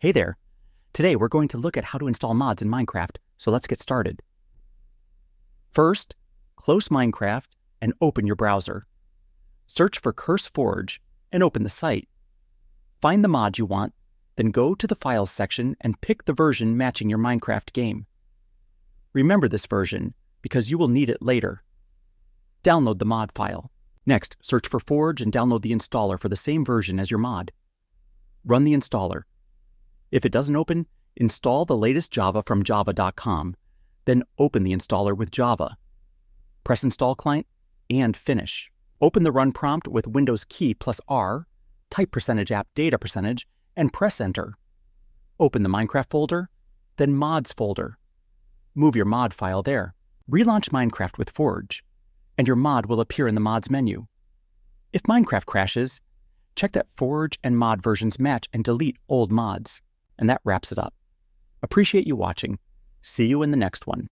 Hey there! Today we're going to look at how to install mods in Minecraft, so let's get started. First, close Minecraft and open your browser. Search for CurseForge and open the site. Find the mod you want, then go to the Files section and pick the version matching your Minecraft game. Remember this version, because you will need it later. Download the mod file. Next, search for Forge and download the installer for the same version as your mod. Run the installer. If it doesn't open, install the latest Java from java.com, then open the installer with Java. Press Install Client and finish. Open the Run prompt with Windows key plus R, type %app data %, and press Enter. Open the Minecraft folder, then Mods folder. Move your mod file there. Relaunch Minecraft with Forge, and your mod will appear in the Mods menu. If Minecraft crashes, check that Forge and mod versions match and delete old mods. And that wraps it up. Appreciate you watching. See you in the next one.